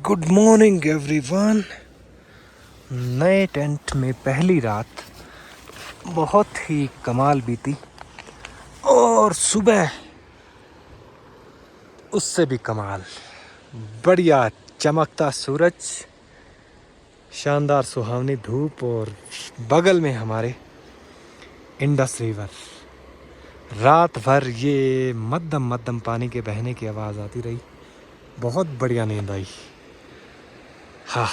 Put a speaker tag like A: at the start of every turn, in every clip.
A: Good morning everyone. नए tent में पहली रात बहुत ही कमाल बीती और सुबह उससे भी कमाल। बढ़िया चमकता सूरज, शानदार सुहावनी धूप और बगल में हमारे इंडस रिवर। रात भर ये मध्यम मध्यम पानी के बहने की आवाज़ आती रही। बहुत बढ़िया नींद आई। हाँ,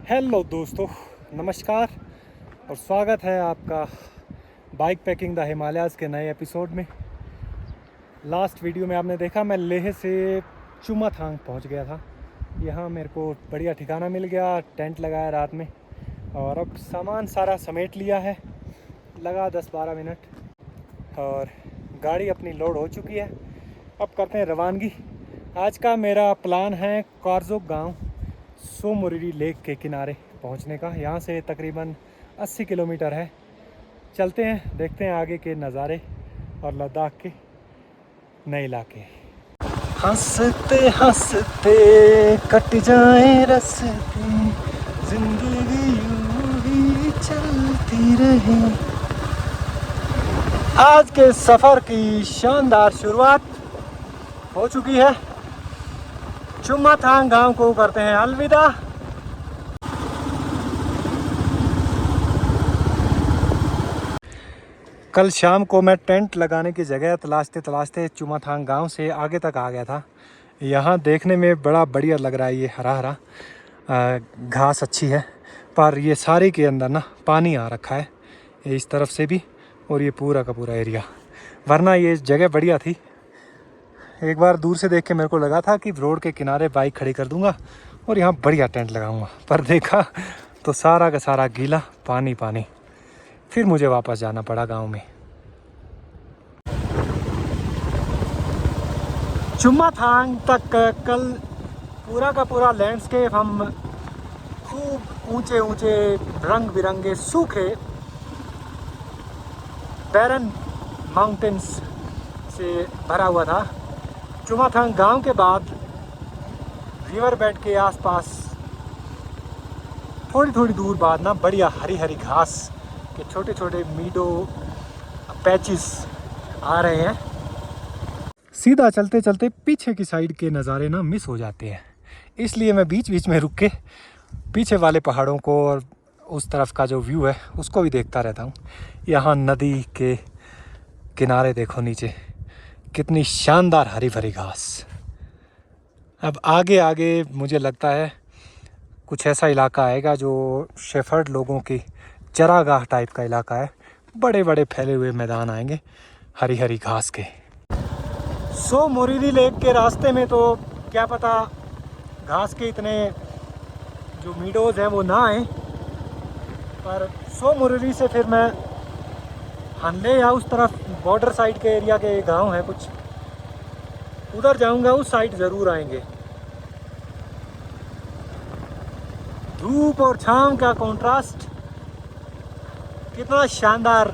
A: हेलो दोस्तों, नमस्कार और स्वागत है आपका बाइक पैकिंग द हिमालयाज़ के नए एपिसोड में। लास्ट वीडियो में आपने देखा मैं लेह से चुमाथांग पहुंच गया था। यहाँ मेरे को बढ़िया ठिकाना मिल गया, टेंट लगाया रात में और अब सामान सारा समेट लिया है। लगा 10-12 मिनट और गाड़ी अपनी लोड हो चुकी है। अब करते हैं रवानगी। आज का मेरा प्लान है कारजोक गांव सो मोरिरी लेक के किनारे पहुंचने का। यहाँ से तकरीबन 80 किलोमीटर है। चलते हैं, देखते हैं आगे के नज़ारे और लद्दाख के नए इलाके। हंसते हंसते कट जाए रस्ते, जिंदगी यूं ही चलती रहे। आज के सफ़र की शानदार शुरुआत हो चुकी है। चुमाथांग गांव को करते हैं अलविदा। कल शाम को मैं टेंट लगाने की जगह तलाशते तलाशते चुमाथांग गांव से आगे तक आ गया था। यहाँ देखने में बड़ा बढ़िया लग रहा है। ये हरा हरा घास अच्छी है, पर ये सारे के अंदर ना पानी आ रखा है, इस तरफ से भी और ये पूरा का पूरा एरिया। वरना ये जगह बढ़िया थी। एक बार दूर से देख के मेरे को लगा था कि रोड के किनारे बाइक खड़ी कर दूंगा और यहाँ बढ़िया टेंट लगाऊंगा, पर देखा तो सारा का सारा गीला पानी पानी। फिर मुझे वापस जाना पड़ा गांव में। चुमाथांग तक कल पूरा का पूरा लैंडस्केप हम खूब ऊंचे ऊंचे रंग बिरंगे सूखे बैरन माउंटेन्स से भरा हुआ था। चुमाथांग गांव के बाद रिवर बेड के आसपास थोड़ी थोड़ी दूर बाद ना बढ़िया हरी हरी घास के छोटे छोटे मीडो पैचेस आ रहे हैं। सीधा चलते चलते पीछे की साइड के नज़ारे ना मिस हो जाते हैं, इसलिए मैं बीच बीच में रुक के पीछे वाले पहाड़ों को और उस तरफ का जो व्यू है उसको भी देखता रहता हूँ। यहाँ नदी के किनारे देखो नीचे कितनी शानदार हरी भरी घास। अब आगे आगे मुझे लगता है कुछ ऐसा इलाका आएगा जो शेफर्ड लोगों की चरागाह टाइप का इलाका है। बड़े बड़े फैले हुए मैदान आएंगे हरी हरी घास के। सो मोरिरी लेक के रास्ते में तो क्या पता घास के इतने जो मीडोज़ हैं वो ना आए, पर सो मोरिरी से फिर मैं हनले या उस तरफ बॉर्डर साइड के एरिया के गांव है कुछ, उधर जाऊंगा। उस साइड ज़रूर आएंगे। धूप और छांव का कंट्रास्ट कितना शानदार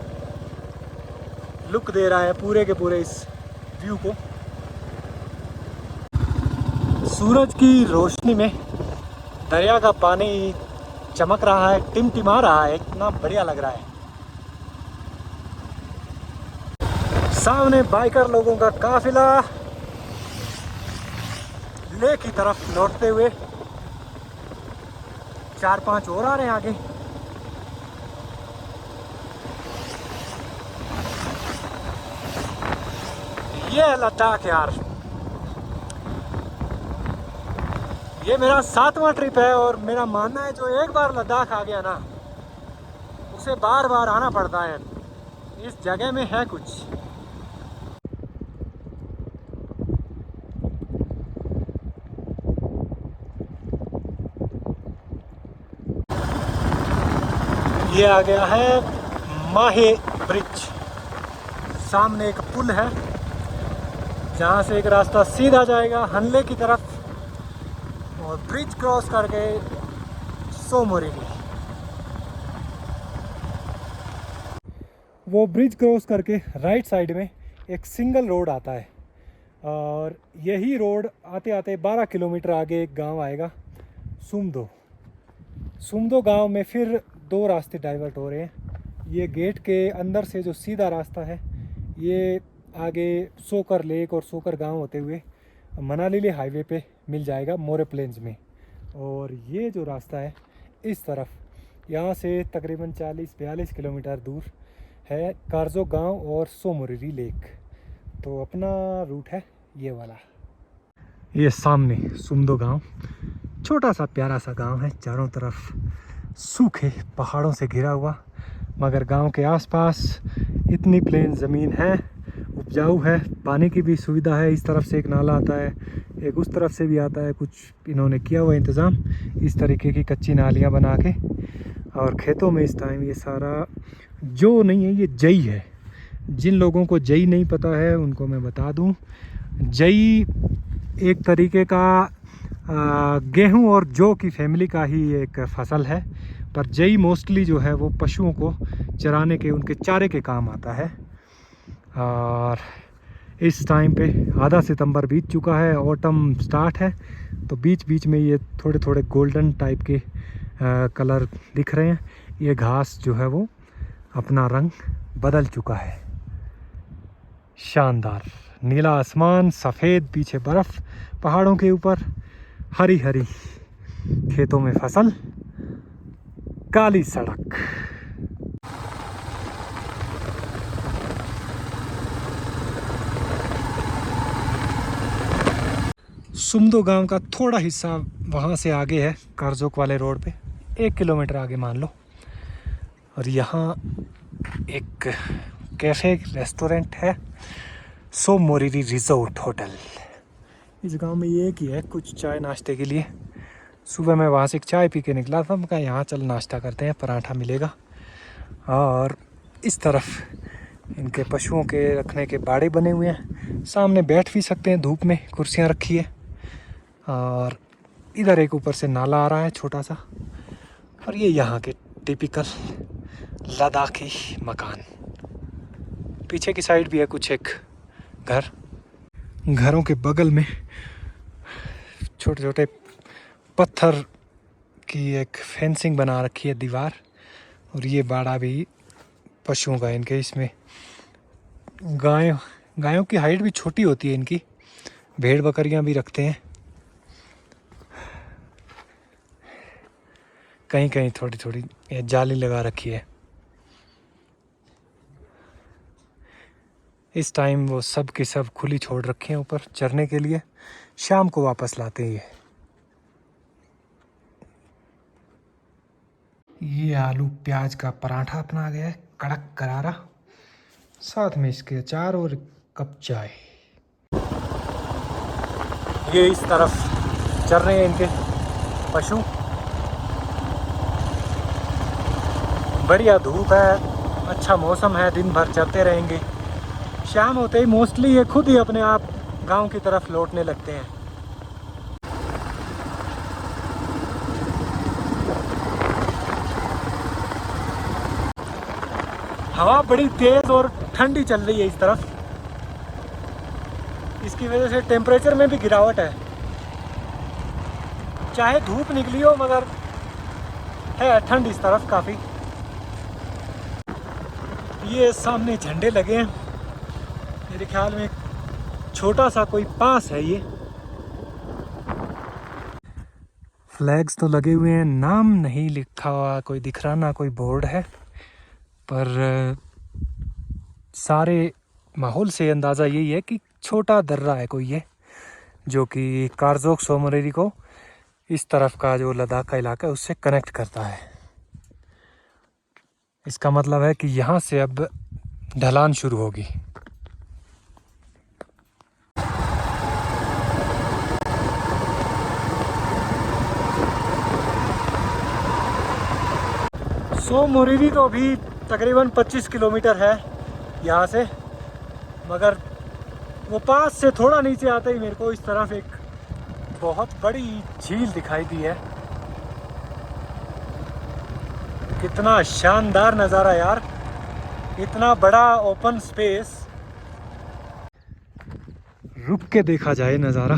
A: लुक दे रहा है पूरे के पूरे इस व्यू को। सूरज की रोशनी में दरिया का पानी चमक रहा है, टिमटिमा रहा है, इतना बढ़िया लग रहा है। सामने बाइकर लोगों का काफिला लेह की तरफ लौटते हुए, 4-5 और आ रहे हैं आगे। ये है लद्दाख यार। ये मेरा 7वां ट्रिप है और मेरा मानना है जो एक बार लद्दाख आ गया ना उसे बार बार आना पड़ता है। इस जगह में है कुछ। ये आ गया है माहे ब्रिज। सामने एक पुल है जहाँ से एक रास्ता सीधा जाएगा हनले की तरफ और ब्रिज क्रॉस करके सो मोरिरी। वो ब्रिज क्रॉस करके राइट साइड में एक सिंगल रोड आता है और यही रोड आते आते 12 किलोमीटर आगे एक गांव आएगा सुमदो। सुमदो गांव में फिर 2 रास्ते डाइवर्ट हो रहे हैं। ये गेट के अंदर से जो सीधा रास्ता है ये आगे सोकर लेक और सोकर गांव होते हुए मनाली हाईवे पे मिल जाएगा मोरे प्लेन्स में। और ये जो रास्ता है इस तरफ यहाँ से तकरीबन 40-42 किलोमीटर दूर है कारजो गांव और सो मोरिरी लेक। तो अपना रूट है ये वाला। ये सामने सुमदो गांव, छोटा सा प्यारा सा गांव है, चारों तरफ सूखे पहाड़ों से घिरा हुआ, मगर गांव के आसपास इतनी प्लेन ज़मीन है, उपजाऊ है, पानी की भी सुविधा है। इस तरफ से एक नाला आता है, एक उस तरफ से भी आता है। कुछ इन्होंने किया हुआ इंतज़ाम इस तरीके की कच्ची नालियाँ बना के। और खेतों में इस टाइम ये सारा जो नहीं है ये जई है। जिन लोगों को जई नहीं पता है उनको मैं बता दूं, जई एक तरीके का गेहूं और जौ की फैमिली का ही एक फसल है, पर जई मोस्टली जो है वो पशुओं को चराने के, उनके चारे के काम आता है। और इस टाइम पे आधा सितंबर बीत चुका है, ऑटम स्टार्ट है, तो बीच बीच में ये थोड़े थोड़े गोल्डन टाइप के कलर दिख रहे हैं। ये घास जो है वो अपना रंग बदल चुका है। शानदार नीला आसमान, सफ़ेद पीछे बर्फ़, पहाड़ों के ऊपर हरी हरी खेतों में फसल, काली सड़क। सुमदो गांव का थोड़ा हिस्सा वहाँ से आगे है, कारजोक वाले रोड पे 1 किलोमीटर आगे मान लो। और यहाँ एक कैफ़े रेस्टोरेंट है, सो मोरिरी रिजोर्ट होटल। इस गांव में ये एक ही है कुछ चाय नाश्ते के लिए। सुबह मैं वहाँ से एक चाय पी के निकला था, मैं कहा यहाँ चल नाश्ता करते हैं, पराठा मिलेगा। और इस तरफ इनके पशुओं के रखने के बाड़े बने हुए हैं, सामने बैठ भी सकते हैं, धूप में कुर्सियाँ रखी है। और इधर एक ऊपर से नाला आ रहा है छोटा सा। और ये यहाँ के टिपिकल लद्दाखी मकान। पीछे की साइड भी है कुछ एक घर, घरों के बगल में छोटे छोटे पत्थर की एक फेंसिंग बना रखी है, दीवार। और ये बाड़ा भी पशुओं का इनके, इसमें गायों की हाइट भी छोटी होती है इनकी, भेड़ बकरियां भी रखते हैं। कहीं कहीं थोड़ी थोड़ी ये जाली लगा रखी है। इस टाइम वो सब के सब खुली छोड़ रखे हैं ऊपर चरने के लिए, शाम को वापस लाते हैं। ये आलू प्याज का पराठा अपना गया है, कड़क करारा, साथ में इसके अचार और कप चाय। ये इस तरफ चल रहे हैं इनके पशु। बढ़िया धूप है, अच्छा मौसम है, दिन भर चलते रहेंगे। शाम होते ही मोस्टली ये खुद ही अपने आप गांव की तरफ लौटने लगते हैं। हवा बड़ी तेज़ और ठंडी चल रही है इस तरफ, इसकी वजह से टेम्परेचर में भी गिरावट है। चाहे धूप निकली हो मगर है ठंड इस तरफ काफ़ी। ये सामने झंडे लगे हैं, मेरे ख्याल में छोटा सा कोई पास है ये। फ्लैग्स तो लगे हुए हैं, नाम नहीं लिखा हुआ कोई दिख रहा, ना कोई बोर्ड है, पर सारे माहौल से अंदाज़ा यही है कि छोटा दर्रा है कोई ये, जो कि कारजोक सो मोरिरी को इस तरफ का जो लद्दाख का इलाका है उससे कनेक्ट करता है। इसका मतलब है कि यहाँ से अब ढलान शुरू होगी। सो मोरिरी तो अभी तकरीबन 25 किलोमीटर है यहाँ से, मगर वो पास से थोड़ा नीचे आते ही मेरे को इस तरफ एक बहुत बड़ी झील दिखाई दी है। कितना शानदार नज़ारा यार, इतना बड़ा ओपन स्पेस। रुक के देखा जाए नज़ारा,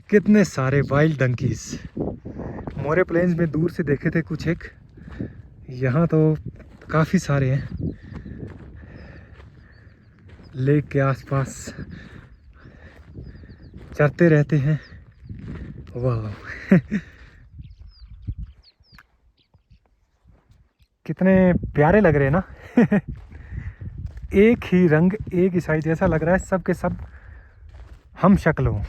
A: कितने सारे वाइल्ड डंकीज। मोरे प्लेन्स में दूर से देखे थे कुछ एक, यहाँ तो काफ़ी सारे हैं लेक के आसपास, चरते रहते हैं। वाह कितने प्यारे लग रहे हैं ना। एक ही रंग, एक ही साइज, ऐसा लग रहा है सब के सब हम शक्ल हों।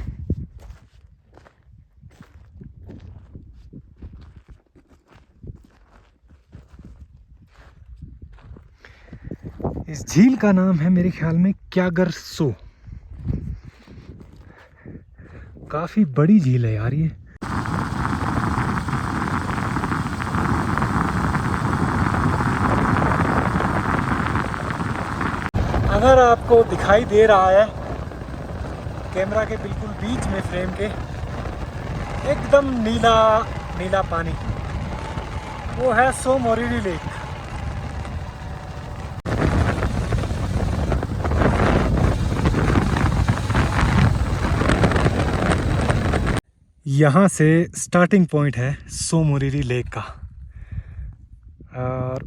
A: इस झील का नाम है मेरे ख्याल में क्यागर सो। काफी बड़ी झील है यार ये। अगर आपको दिखाई दे रहा है कैमरा के बिल्कुल बीच में फ्रेम के एकदम नीला नीला पानी, वो है सो मोरिरी लेक। यहाँ से स्टार्टिंग पॉइंट है सो मोरिरी लेक का, और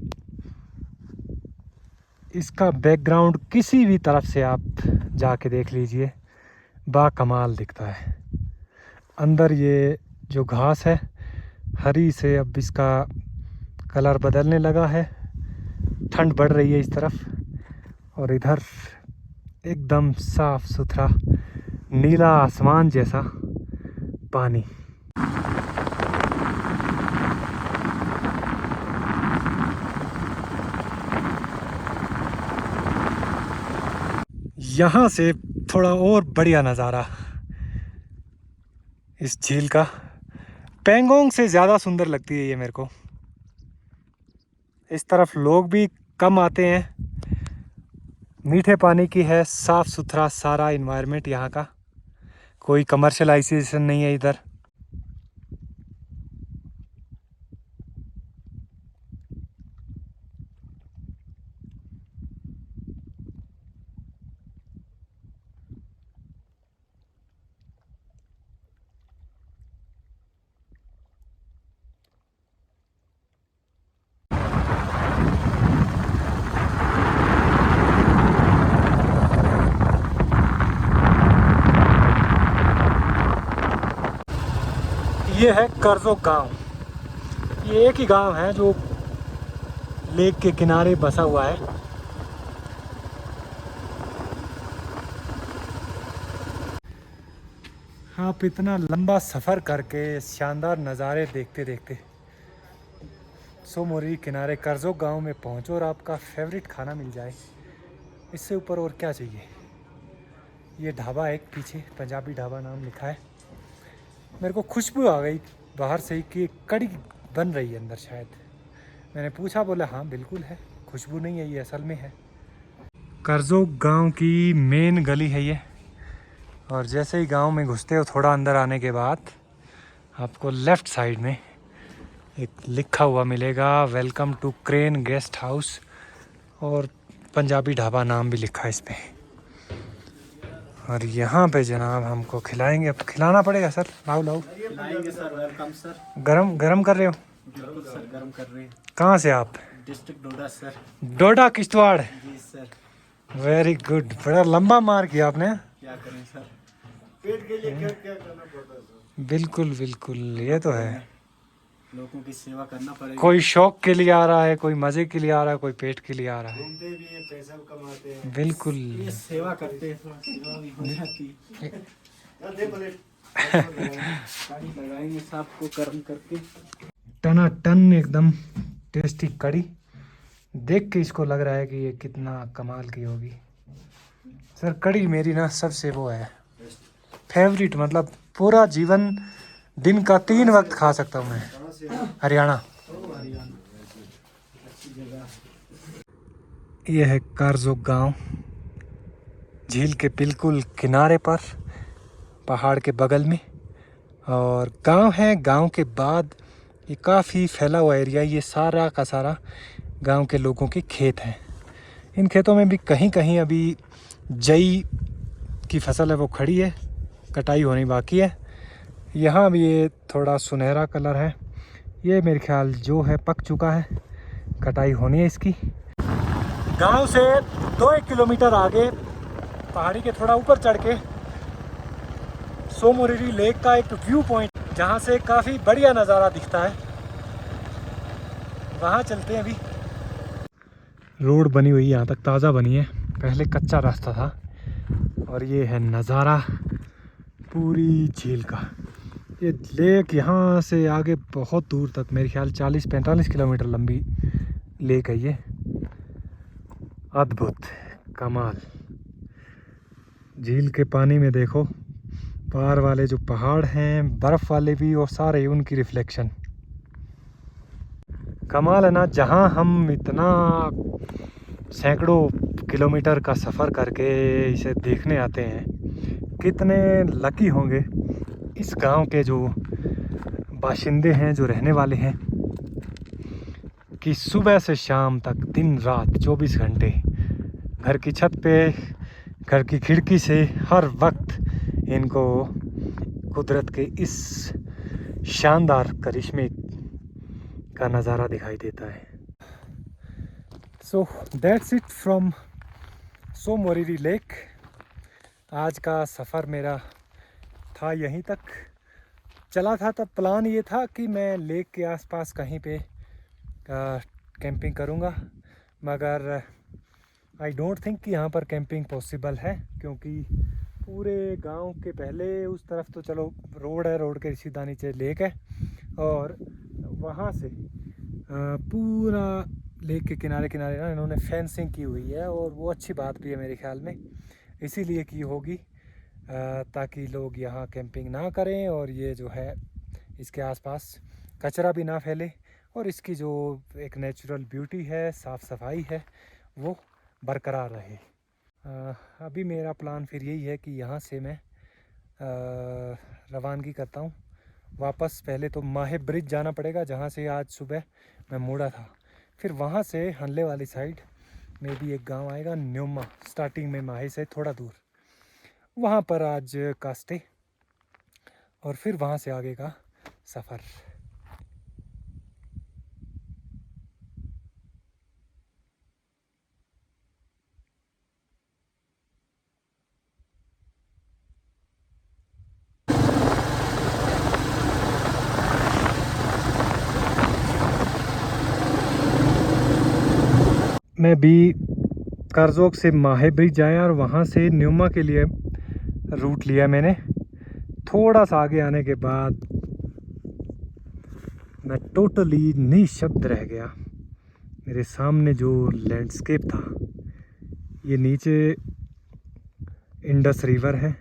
A: इसका बैकग्राउंड किसी भी तरफ से आप जाके देख लीजिए, बाकमाल दिखता है। अंदर ये जो घास है हरी से अब इसका कलर बदलने लगा है, ठंड बढ़ रही है इस तरफ, और इधर एकदम साफ सुथरा नीला आसमान जैसा पानी। यहाँ से थोड़ा और बढ़िया नज़ारा इस झील का, पेंगोंग से ज़्यादा सुंदर लगती है ये मेरे को। इस तरफ लोग भी कम आते हैं, मीठे पानी की है, साफ़ सुथरा सारा इन्वायरमेंट यहाँ का, कोई कमर्शलाइजेशन नहीं है इधर। ये है करजो गांव। ये एक ही गांव है जो लेक के किनारे बसा हुआ है। आप इतना लंबा सफ़र करके शानदार नज़ारे देखते देखते सो मोरिरी किनारे करजो गांव में पहुंचो और आपका फेवरेट खाना मिल जाए, इससे ऊपर और क्या चाहिए। ये ढाबा एक पीछे पंजाबी ढाबा नाम लिखा है। मेरे को खुशबू आ गई बाहर से ही कि कड़ी बन रही है अंदर शायद। मैंने पूछा, बोला हाँ बिल्कुल है, खुशबू नहीं है, ये असल में है। करजो गांव की मेन गली है ये, और जैसे ही गांव में घुसते हो थोड़ा अंदर आने के बाद आपको लेफ़्ट साइड में एक लिखा हुआ मिलेगा, welcome to crane guest house, और पंजाबी ढाबा नाम भी लिखा है इस पर। और यहाँ पे जनाब हमको खिलाएंगे, अब खिलाना पड़ेगा सर। लाओ लाओ,
B: खिलाएंगे सर, वेलकम सर।
A: गरम गरम कर रहे हो?
B: बिल्कुल सर, गरम कर रहे हैं।
A: कहाँ से आप?
B: डिस्ट्रिक्ट डोडा सर।
A: डोडा किश्तवाड़।
B: जी सर।
A: वेरी गुड, बड़ा लंबा मार किया आपने।
B: क्या करें सर, पेट के लिए क्या क्या करना पड़ता है सर।
A: बिल्कुल बिल्कुल, ये तो है,
B: लोगों की सेवा करना पड़ेगा।
A: कोई शौक के लिए आ रहा है, कोई मजे के लिए आ रहा है, कोई पेट के लिए आ रहा है।
B: घूमते भी हैं, पैसा भी कमाते हैं।
A: बिल्कुल,
B: ये सेवा करते हैं, थोड़ा सेवा भी हो जाती है। पानी लगाएंगे सबको गर्म करके।
A: टना टन एकदम टेस्टी कड़ी। देख के इसको लग रहा है कि ये कितना कमाल की होगी। सर कड़ी मेरी ना सबसे वो है फेवरेट, मतलब पूरा जीवन दिन का 3 वक्त खा सकता हूँ मैं। हरियाणा। यह है करजो गांव, झील के बिल्कुल किनारे पर, पहाड़ के बगल में। और गांव है। गांव के बाद ये काफ़ी फैला हुआ एरिया, ये सारा का सारा गांव के लोगों के खेत हैं। इन खेतों में भी कहीं कहीं अभी जई की फसल है वो खड़ी है, कटाई होनी बाकी है। यहाँ भी ये थोड़ा सुनहरा कलर है, ये मेरे ख्याल जो है पक चुका है, कटाई होनी है इसकी। गांव से 2-1 किलोमीटर आगे पहाड़ी के थोड़ा ऊपर चढ़ के सो मोरिरी लेक का एक व्यू पॉइंट, जहाँ से काफ़ी बढ़िया नज़ारा दिखता है, वहाँ चलते हैं अभी। रोड बनी हुई यहाँ तक, ताज़ा बनी है, पहले कच्चा रास्ता था। और ये है नज़ारा पूरी झील का। ये लेक यहाँ से आगे बहुत दूर तक, मेरे ख्याल 40-45 किलोमीटर लंबी लेक है ये। अद्भुत, कमाल। झील के पानी में देखो पार वाले जो पहाड़ हैं, बर्फ़ वाले भी, और सारे उनकी रिफ्लेक्शन। कमाल है ना। जहाँ हम इतना सैकड़ों किलोमीटर का सफ़र करके इसे देखने आते हैं, कितने लकी होंगे इस गांव के जो बाशिंदे हैं, जो रहने वाले हैं, कि सुबह से शाम तक दिन रात 24 घंटे घर की छत पे, घर की खिड़की से हर वक्त इनको कुदरत के इस शानदार करिश्मे का नज़ारा दिखाई देता है। So that's it from so Moriri lake. आज का सफ़र मेरा था यहीं तक। चला था तब प्लान ये था कि मैं लेक के आसपास कहीं पे कैंपिंग करूँगा, मगर आई डोंट थिंक कि यहाँ पर कैंपिंग पॉसिबल है, क्योंकि पूरे गांव के पहले उस तरफ तो चलो रोड है, रोड के सीधा नीचे लेक है, और वहाँ से पूरा लेक के किनारे किनारे ना इन्होंने फेंसिंग की हुई है, और वो अच्छी बात भी है मेरे ख्याल में, इसीलिए की होगी ताकि लोग यहाँ कैंपिंग ना करें, और ये जो है इसके आसपास कचरा भी ना फैले, और इसकी जो एक नेचुरल ब्यूटी है, साफ़ सफाई है, वो बरकरार रहे। अभी मेरा प्लान फिर यही है कि यहाँ से मैं रवानगी करता हूँ वापस। पहले तो माहे ब्रिज जाना पड़ेगा, जहाँ से आज सुबह मैं मुड़ा था। फिर वहाँ से हनले वाली साइड में भी एक गांव आएगा न्योमा, स्टार्टिंग में माहे से थोड़ा दूर, वहाँ पर आज का स्टे, और फिर वहाँ से आगे का सफ़र। मैं भी करजोक से माहे ब्रिज आया, और वहाँ से न्योमा के लिए रूट लिया मैंने। थोड़ा सा आगे आने के बाद मैं टोटली निशब्द रह गया। मेरे सामने जो लैंडस्केप था, ये नीचे इंडस रिवर है,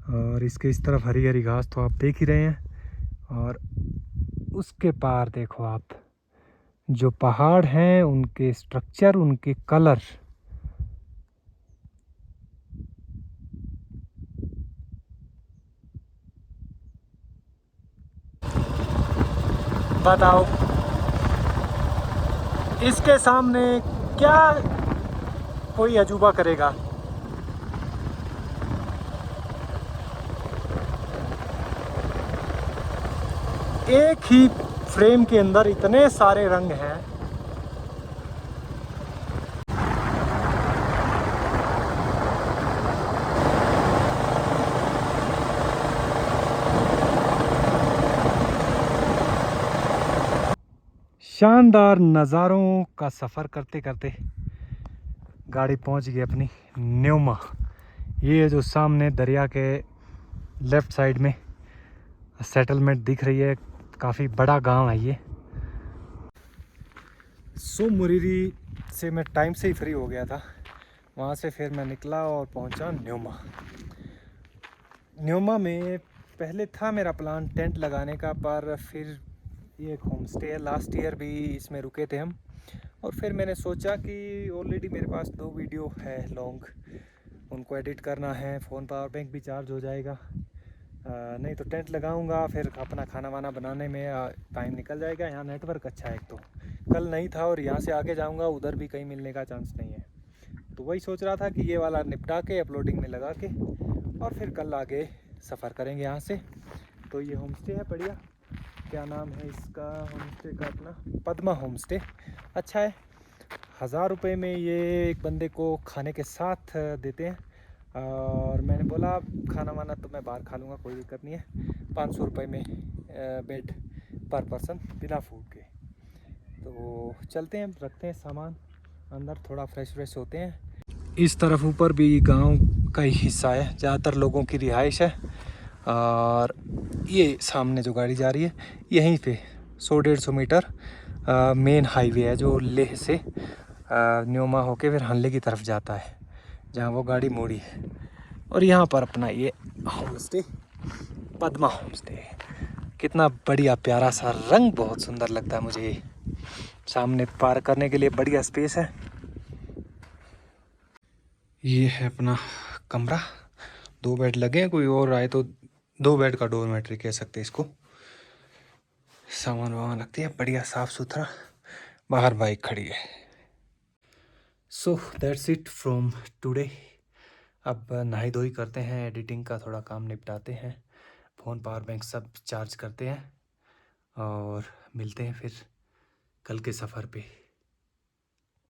A: और इसके इस तरफ हरी हरी घास तो आप देख ही रहे हैं, और उसके पार देखो आप जो पहाड़ हैं, उनके स्ट्रक्चर, उनके कलर, बताओ इसके सामने क्या कोई अजूबा करेगा। एक ही फ्रेम के अंदर इतने सारे रंग हैं। शानदार नज़ारों का सफ़र करते करते गाड़ी पहुंच गई अपनी न्योमा। ये जो सामने दरिया के लेफ़्ट साइड में सेटलमेंट दिख रही है, काफ़ी बड़ा गांव है ये। सो मोरिरी से मैं टाइम से ही फ्री हो गया था, वहाँ से फिर मैं निकला और पहुँचा न्योमा। न्योमा में पहले था मेरा प्लान टेंट लगाने का, पर फिर ये एक होम स्टे है, लास्ट ईयर भी इसमें रुके थे हम, और फिर मैंने सोचा कि ऑलरेडी मेरे पास 2 वीडियो है लॉन्ग, उनको एडिट करना है, फ़ोन पावर बैंक भी चार्ज हो जाएगा, नहीं तो टेंट लगाऊंगा, फिर अपना खाना वाना बनाने में टाइम निकल जाएगा। यहाँ नेटवर्क अच्छा है एक तो, कल नहीं था, और यहाँ से आगे जाऊंगा उधर भी कहीं मिलने का चांस नहीं है। तो वही सोच रहा था कि ये वाला निपटा के अपलोडिंग में लगा के और फिर कल आगे सफ़र करेंगे यहाँ से। तो ये होम स्टे है बढ़िया, क्या नाम है इसका होम स्टे का, अपना पद्मा होम स्टे। अच्छा है, 1000 रुपये में ये एक बंदे को खाने के साथ देते हैं। और मैंने बोला खाना वाना तो मैं बाहर खा लूँगा, कोई दिक्कत नहीं है। 500 रुपये में बेड पर पर्सन बिना फूड के। तो चलते हैं, रखते हैं सामान अंदर, थोड़ा फ्रेश व्रेश होते हैं। इस तरफ ऊपर भी गांव का ही हिस्सा है, ज़्यादातर लोगों की रिहाइश है। और ये सामने जो गाड़ी जा रही है यहीं पे 100-150 मीटर मेन हाईवे है जो लेह से न्योमा होके फिर हनले की तरफ जाता है, जहाँ वो गाड़ी मोड़ी है। और यहाँ पर अपना ये home stay Padma home stay, कितना बढ़िया प्यारा सा, रंग बहुत सुंदर लगता है मुझे। सामने पार्क करने के लिए बढ़िया स्पेस है। ये है अपना कमरा, 2 बेड लगे हैं, कोई और आए तो 2 बेड का डोरमेट्री कह सकते हैं इसको। सामान वामान लगती है बढ़िया साफ़ सुथरा, बाहर बाइक खड़ी है। So that's it from today. अब नहाई धोई करते हैं, एडिटिंग का थोड़ा काम निपटाते हैं, फ़ोन पावर बैंक सब चार्ज करते हैं और मिलते हैं फिर कल के सफ़र पे।